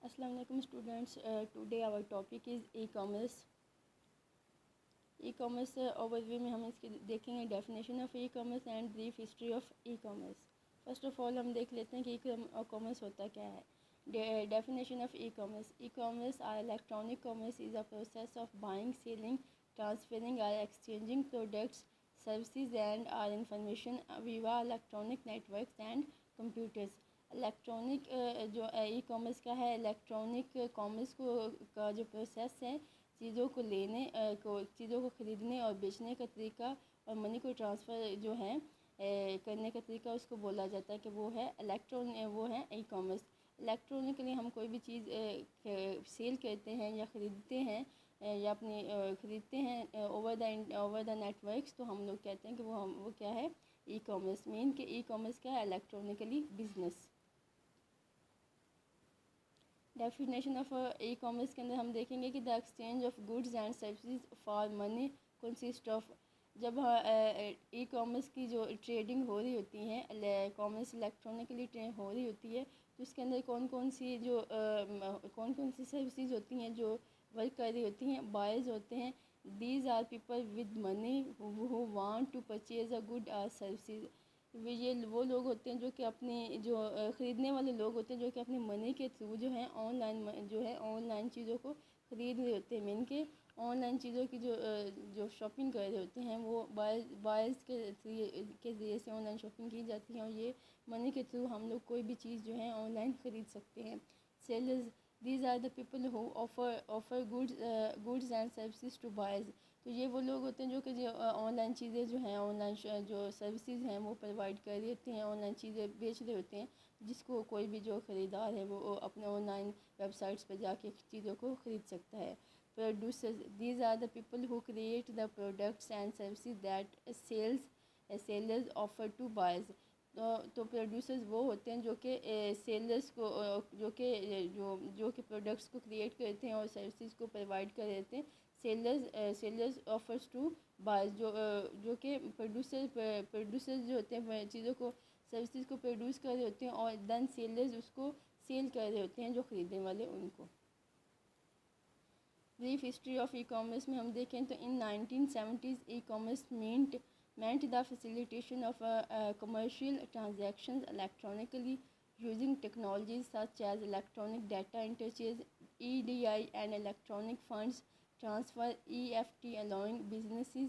السلام علیکم students. Today our topic is e commerce. E commerce overview میں ہم اس کی دیکھیں گے definition of e commerce and brief history of e commerce. First of all ہم دیکھ لیتے ہیں کہ ای کامرس ہوتا کیا ہے. Definition of e commerce. E commerce or electronic commerce is a process of buying, selling, transferring or exchanging products, services and or information via electronic networks and computers. Electronic جو e commerce کا ہے, electronic commerce کا جو process ہے, چیزوں کو لینے چیزوں کو خریدنے اور بیچنے کا طریقہ اور منی کو ٹرانسفر جو ہے کرنے کا طریقہ, اس کو بولا جاتا ہے کہ وہ ہے وہ ہے ای کامرس. الیکٹرانکلی ہم کوئی بھی چیز سیل کرتے ہیں یا خریدتے ہیں یا اپنی خریدتے ہیں اوور دا نیٹورکس, تو ہم لوگ کہتے ہیں کہ وہ کیا ہے, ای کامرس. مین کہ ای کامرس کیا ہے, electronically business. Definition of e commerce کے اندر ہم دیکھیں گے کہ the exchange of goods and services for money consist of. جب ای کامرس کی جو ٹریڈنگ ہو رہی ہوتی ہے, کامرس الیکٹرانکلی ہو رہی ہوتی ہے, تو اس کے اندر کون کون سی سروسز ہوتی ہیں جو ورک کر رہی ہوتی ہیں. بائرز ہوتے ہیں. These are people with money who want to purchase a good or services. یہ وہ لوگ ہوتے ہیں جو کہ اپنی جو خریدنے والے لوگ ہوتے ہیں جو کہ اپنی منی کے تھرو جو ہے آن لائن چیزوں کو خرید رہے ہوتے ہیں. مین کہ آن لائن چیزوں کی جو شاپنگ کر رہے ہوتے ہیں, وہ بائرز کے ذریعے سے آن لائن شاپنگ کی جاتی ہے, اور یہ منی کے تھرو ہم لوگ کوئی بھی چیز جو ہے آن لائن خرید سکتے ہیں. Sellers, these are the people who offer goods and services to buyers. تو یہ وہ لوگ ہوتے ہیں جو کہ آن لائن چیزیں جو ہیں, آن لائن جو سروسز ہیں وہ پرووائڈ کر رہے ہوتے ہیں, آن لائن چیزیں بیچ رہے ہوتے ہیں, جس کو کوئی بھی جو خریدار ہے وہ اپنے آن لائن ویب سائٹس پہ جا کے چیزوں کو خرید سکتا ہے. Producers, these are the people who create the products and services that sellers offer to buyers. تو پروڈیوسرز وہ ہوتے ہیں جو کہ سیلرز کو جو کہ پروڈکٹس کو کریٹ کرتے ہیں اور سروسز کو پرووائڈ کر دیتے ہیں. سیلرز آفرز ٹو بائرز, جو کہ پروڈیوسرز جو ہوتے ہیں چیزوں کو سروسز کو پروڈیوس کر رہے ہوتے ہیں, اور دین سیلرز اس کو سیل کر رہے ہوتے ہیں جو خریدنے والے ان کو. Brief history of e commerce میں ہم دیکھیں تو ان 1970s e commerce meant the facilitation of commercial transactions electronically using technologies such as electronic data interchange (EDI) and electronic funds transfer (EFT), allowing businesses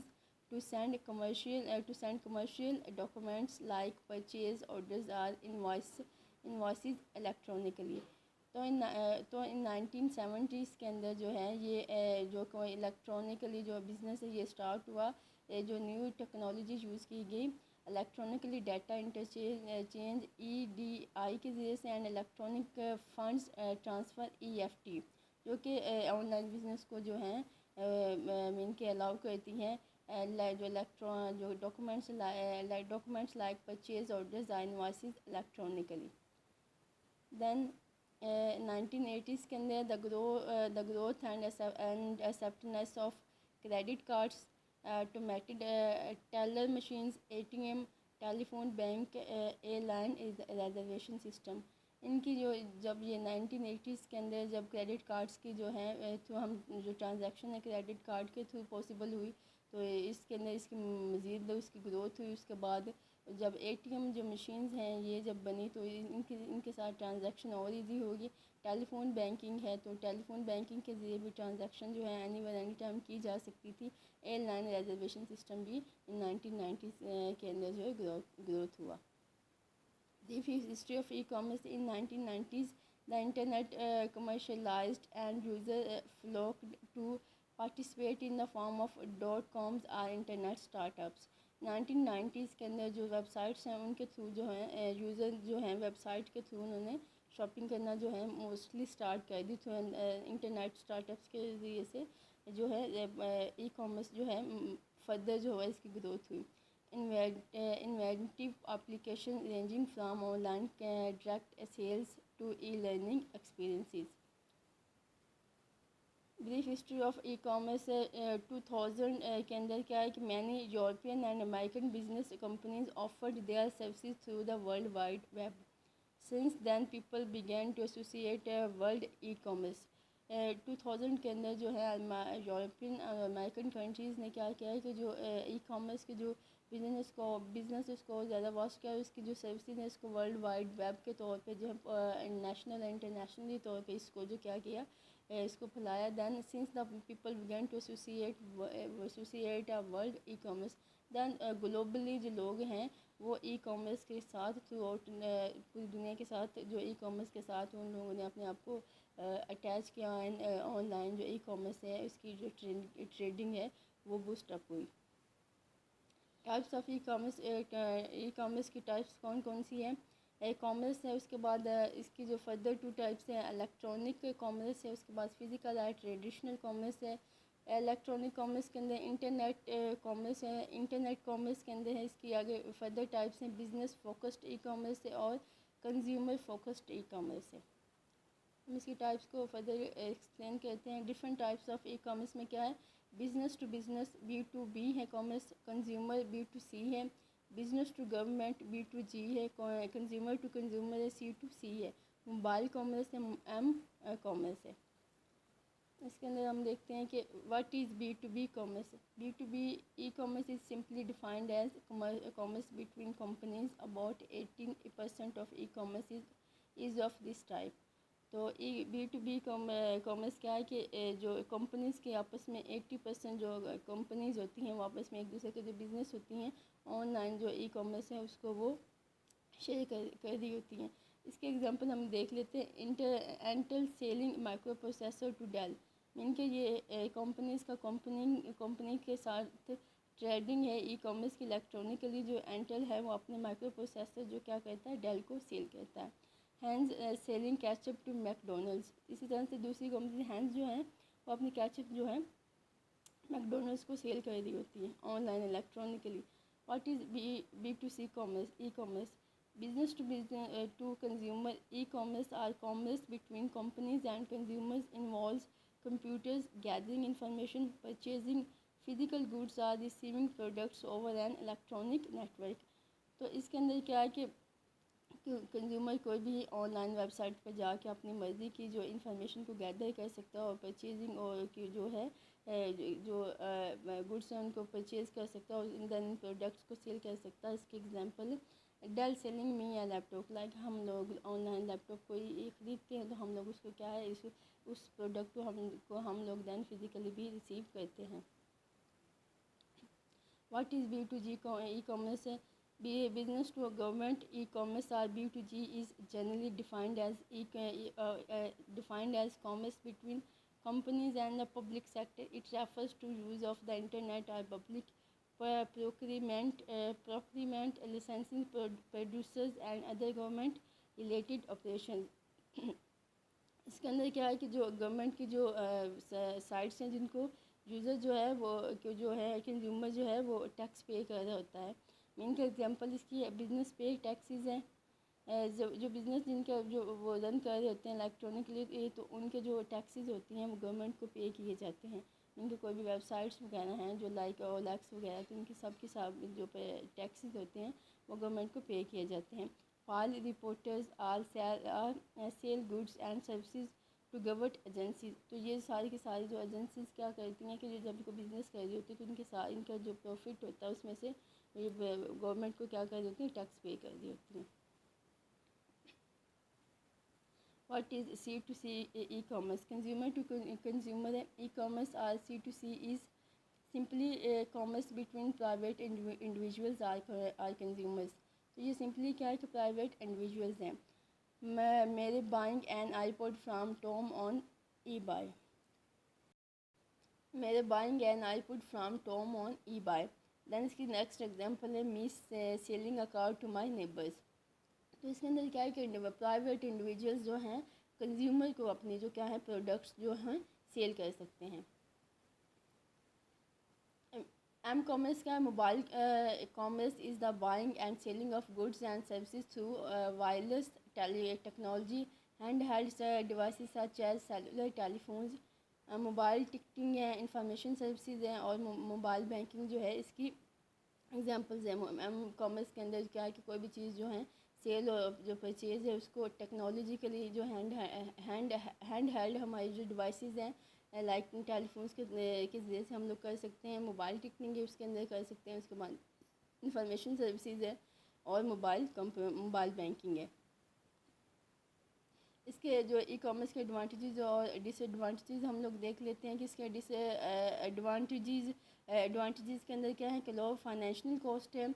to send commercial documents like purchase orders or invoices electronically. تو ان 1970s کے اندر جو ہے یہ جو کوئی electronically جو business ہے یہ اسٹارٹ ہوا. جو نیو ٹیکنالوجی یوز کی گئی الیکٹرانکلی ڈیٹا انٹرچینج EDI کے ذریعے سے, and electronic funds transfer EFT, جو کہ آن لائن بزنس کو جو ہیں مین کے الاؤ کرتی ہیں. جو documents like purchase orders or invoices electronically. Then 1980s کے اندر the growth and acceptance of credit cards, automated teller machines, ATM, telephone, bank, airline reservation system. ان کی جب یہ 1980s کے اندر جب کریڈٹ کارڈس کی جو ہیں تھرو ہم جو ٹرانزیکشن ہے کریڈٹ کارڈ کے تھرو پاسبل ہوئی, تو اس کے اندر اس کی مزید اس کی گروتھ ہوئی. اس کے بعد جب ATM جو مشینز ہیں یہ جب بنی تو ان کے ساتھ ٹرانزیکشن اور ایزی ہوگی. ٹیلیفون بینکنگ ہے تو ٹیلیفون بینکنگ کے ذریعے بھی ٹرانزیکشن جو ہے اینی ون اینی ٹائم کی جا سکتی تھی. ایئر لائن ریزرویشن سسٹم بھی 1990s کے اندر جو ہے گروتھ ہوا. The history of e commerce. In 1990s the internet commercialized and user flocked to participate in the form of .coms or internet startups. 1990s کے اندر جو ویب سائٹس ہیں ان کے تھرو جو ہیں یوزر جو ہیں ویب سائٹ کے تھرو انہوں نے شاپنگ کرنا جو ہے موسٹلی اسٹارٹ کر دی. تھرو انٹرنیٹ اسٹارٹ اپس کے ذریعے سے جو ہے ای کامرس جو ہے فردر جو ہے اس کی گروتھ ہوئی. Inventive application ranging from online direct sales to e learning experiences. Brief history of e commerce. 2000 کے اندر کیا ہے کہ many European and American business companies offered their services through the world wide web. since then people began to associate world e-commerce. 2000 کے اندر جو ہے European اور امریکن کنٹریز نے کیا کیا ہے کہ جو ای کامرس کے جو بزنس اس کو زیادہ واسٹ کیا ہے، اس کی جو سروسز ہیں اس کو ورلڈ وائڈ ویب کے طور پہ جو ہے نیشنل انٹرنیشنلی طور پہ اس کو جو کیا کیا اس کو پھیلایا. Then since the people begin to associate world e commerce, then globally جو لوگ ہیں وہ ای کامرس کے ساتھ تھرو آؤٹ پوری دنیا کے ساتھ جو ای کامرس کے ساتھ ان لوگوں نے اپنے آپ کو اٹیچ کیا. آن لائن جو ای کامرس ہے اس کی جو ٹریڈنگ ہے وہ بوسٹ اپ ہوئی. ٹائپس آف ای کامرس کی ٹائپس کون کون سی ہیں؟ ای کامرس ہے، اس کے بعد اس کی جو فردر 2 ٹائپس ہیں الیکٹرانک کامرس ہے، اس کے بعد فزیکل ہے، ٹریڈیشنل کامرس ہے. الیکٹرانک کامرس کے اندر انٹرنیٹ کامرس ہے. انٹرنیٹ کامرس کے اندر ہے اس کی آگے فردر ٹائپس ہیں بزنس فوکسڈ ای کامرس ہے اور کنزیومر فوکسڈ ای کامرس ہے. ہم اس کی ٹائپس کو فردر ایکسپلین کرتے ہیں. Different types of e commerce میں کیا ہے؟ بزنس ٹو بزنس B2B ہے کامرس، کنزیومر B2C ہے، بزنس ٹو گورنمنٹ B2G ہے، کنزیومر ٹو کنزیومر ہے C2C ہے، موبائل کامرس ہے M کامرس ہے. اس کے اندر ہم دیکھتے ہیں کہ what is B2B commerce. B2B e commerce is simply defined as commerce between companies. About 18% of e commerce is of this type. تو B2B کامرس کیا ہے کہ جو کمپنیز کے آپس میں 80% جو کمپنیز ہوتی ہیں وہ آپس میں ایک دوسرے کے جو بزنس ہوتی ہیں آن لائن جو ای کامرس ہے اس کو وہ شیئر کر رہی ہوتی ہیں. اس کے ایگزامپل ہم دیکھ لیتے ہیں. Intel selling microprocessor to Dell, ان کے یہ کمپنیز کا کمپنی کے ساتھ ٹریڈنگ ہے ای کامرس کی. الیکٹرانکلی جو انٹل ہے وہ اپنے مائکرو پروسیسر جو کیا کرتا ہے ڈیل کو سیل کرتا ہے. Heinz selling ketchup to McDonald's. اسی طرح سے دوسری کمپنی ہینز جو ہے وہ اپنی کیچپ جو ہے میک ڈونلڈس کو سیل کر رہی ہوتی ہے online electronically. What is B2C commerce e commerce. Business to consumer e commerce or commerce between companies and consumers involves computers gathering information, purchasing physical goods or receiving products over an electronic network. تو اس کے اندر کیا ہے کہ consumer کوئی بھی on line web site پہ جا کے اپنی مرضی کی جو انفارمیشن کو گیدر کر سکتا ہے اور پرچیزنگ اور کی جو ہے جو گڈس ہیں ان کو پرچیز کر سکتا ہے اور دین پروڈکٹس کو سیل کر سکتا ہے. اس کی ایگزامپل ڈیل سیلنگ می یا لیپ ٹاپ. لائک ہم لوگ آن لائن لیپ ٹاپ کوئی خریدتے ہیں تو ہم لوگ اس کو کیا ہے اس پروڈکٹ کو ہم لوگ دین فزیکلی بھی ریسیو کرتے ہیں. What is B2G e commerce ہے. Business to government e commerce or B2G is generally defined as commerce between companies and the public sector. It refers to use of the internet or public procurement, licensing producers and other government related operations. اس کے اندر کیا ہے کہ جو government کی جو sites ہیں جن کو یوزر جو ہے وہ جو ہے کنزیومر جو ہے وہ ٹیکس پے کر رہا ہوتا ہے. مین کا ایگزامپل اس کی بزنس پے ٹیکسیز ہیں. جو بزنس جن کا جو وہ رن کر رہے ہوتے ہیں الیکٹرانکلی تو ان کے جو ٹیکسیز ہوتی ہیں وہ گورنمنٹ کو پے کیے جاتے ہیں. ان کے کوئی بھی ویب سائٹس وغیرہ ہیں جو لائک OLX وغیرہ تو ان کی سب جو ٹیکسیز ہوتے ہیں وہ گورنمنٹ کو پے کیے جاتے ہیں. File reporters or sell goods and services to government agencies. تو یہ ساری کی ساری جو ایجنسیز کیا کرتی ہیں کہ جو جب کو بزنس کر رہی ہوتی ہے تو ان کا جو پروفٹ ہوتا ہے اس میں سے گورنمنٹ کو کیا کر رہی ہوتی ہیں ٹیکس پے کر رہی ہوتی ہیں. What is C2C e commerce. Consumer to consumer e commerce or C2C is simply commerce between private individuals or consumers. تو یہ سمپلی کیا ہے کہ پرائیویٹ انڈیویژولز ہیں. میرے buying an iPod from Tom on eBay. میرے buying an iPod from Tom on eBay. Then اس کی نیکسٹ ایگزامپل ہے me selling a car to my neighbours. تو اس کے اندر کیا ہے کہ پرائیویٹ انڈیویژولز جو ہیں کنزیومر کو اپنی جو کیا ہے پروڈکٹس جو ہیں سیل کر سکتے ہیں. ایم کامرس کا ہے. Mobile commerce is the buying and selling of goods and services through wireless technology handheld devices such as cellular telephones. Mobile ticketing ہے، انفارمیشن سروسز ہیں اور موبائل بینکنگ جو ہے اس کی ایگزامپلز ہیں. ایم کامرس کے اندر کیا ہے کہ کوئی بھی چیز جو ہے سیل اور جو پرچیز ہے اس کو ٹیکنالوجیکلی جو ہینڈ ہیلڈ ہماری جو ڈیوائسیز ہیں لائک ٹیلی فونس کے ذریعے سے ہم لوگ کر سکتے ہیں. موبائل ٹکٹنگ ہے اس کے اندر کر سکتے ہیں. اس کے بعد انفارمیشن سروسز ہے اور موبائل بینکنگ ہے. اس کے جو ای کامرس کے ایڈوانٹیجز اور ڈس ایڈوانٹیجز ہم لوگ دیکھ لیتے ہیں کہ اس کے ایڈوانٹیجز کے اندر کیا ہے کہ لو فائنینشیل کاسٹ ہے,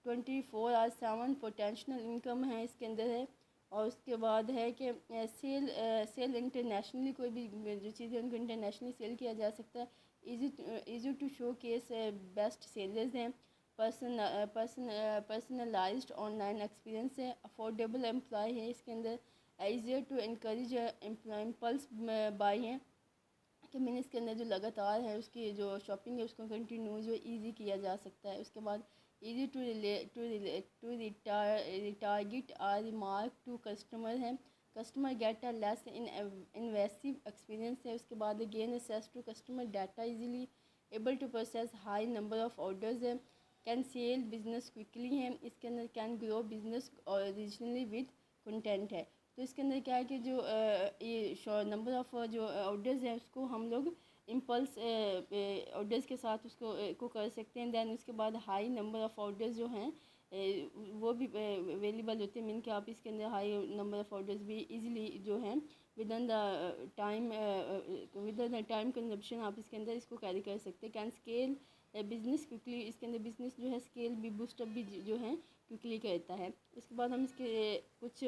24/7 پوٹینشیل انکم ہے اس کے اندر ہے. اور اس کے بعد ہے کہ سیل انٹرنیشنلی کوئی بھی جو چیزیں ان کو انٹرنیشنلی سیل کیا جا سکتا ہے. Easy to showcase best sellers ہیں. پرسنلائزڈ آن لائن ایکسپیرینس ہے. افورڈیبل امپلائی ہے اس کے اندر. Easier to encourage impulse buy ہیں کہ میں نے اس کے اندر جو لگاتار ہے اس کی جو شاپنگ ہے اس کو کنٹینیو جو ایزی کیا جا سکتا ہے. اس کے بعد easy to retarget or remark to customer ہیں. Customer get a less invasive experience ہے. اس کے بعد gain access to customer data easily able to process high number of orders ہے. کین سیل بزنس کوئکلی ہے. اس کے اندر can grow business originally with content ہے. تو اس کے اندر کیا ہے کہ جو یہ نمبر آف جو آرڈرز ہیں اس کو ہم لوگ امپلس آرڈرز کے ساتھ اس کو کر سکتے ہیں. دین اس کے بعد ہائی نمبر آف آرڈرز جو ہیں وہ بھی اویلیبل ہوتے ہیں. مین کہ آپ اس کے اندر ہائی نمبر آف آرڈرز بھی ایزیلی جو ہیں ودن دا ٹائم کنزمپشن آپ اس کے اندر اس کو کیری کر سکتے ہیں. Can scale business quickly. اس کے اندر بزنس جو ہے اسکیل بھی بوسٹ اپ بھی جو ہے کوئکلی کرتا ہے. اس کے بعد ہم اس کے کچھ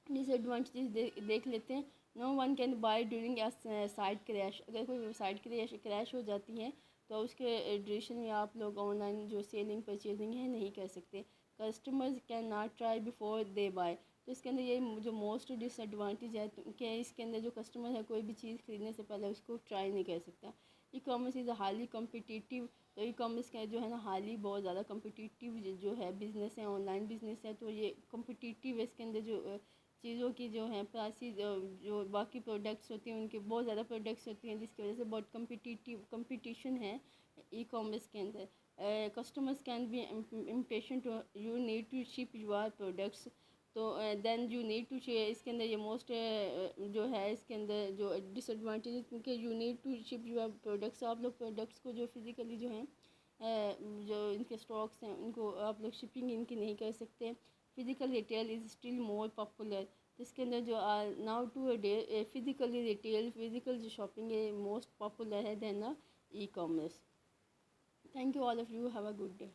ڈس ایڈوانٹیجز دیکھ لیتے ہیں. No one can buy during a site crash. اگر کوئی سائٹ کریش ہو جاتی ہے تو اس کے ڈیوریشن میں آپ لوگ آن لائن جو سیلنگ پرچیزنگ ہے نہیں کر سکتے. Customers can not try before they by. تو اس کے اندر یہ جو موسٹ ڈس ایڈوانٹیج ہے کہ اس کے اندر جو کسٹمر ہے کوئی بھی چیز خریدنے سے پہلے اس کو ٹرائی نہیں کر سکتا. E commerce is a highly competitive. تو ای کامرس کا جو ہے نا ہائیلی بہت زیادہ کمپٹیٹیو جو ہے بزنس ہے, آن لائن بزنس ہے. تو یہ کمپٹیٹیو ہے. اس کے اندر جو چیزوں کی جو ہیں پرائسز جو باقی پروڈکٹس ہوتی ہیں ان کے بہت زیادہ پروڈکٹس ہوتی ہیں جس کی وجہ سے بہت کمپٹیشن ہے ای کامرس کے اندر. Customers can be impatient. You need to ship your products. تو دین یو نیڈ ٹو اس کے اندر یہ موسٹ جو ہے اس کے اندر جو ڈس ایڈوانٹیج کیونکہ you need to ship your products. آپ لوگ پروڈکٹس کو جو فزیکلی جو ہیں جو ان کے اسٹاکس ہیں ان کو آپ لوگ شپنگ ان کی نہیں کر سکتے. Physical retail is still more popular. اس کے اندر جو now today physically retail physical جو شاپنگ ہے موسٹ پاپولر ہے than e commerce. Thank you all of you. Have a good day.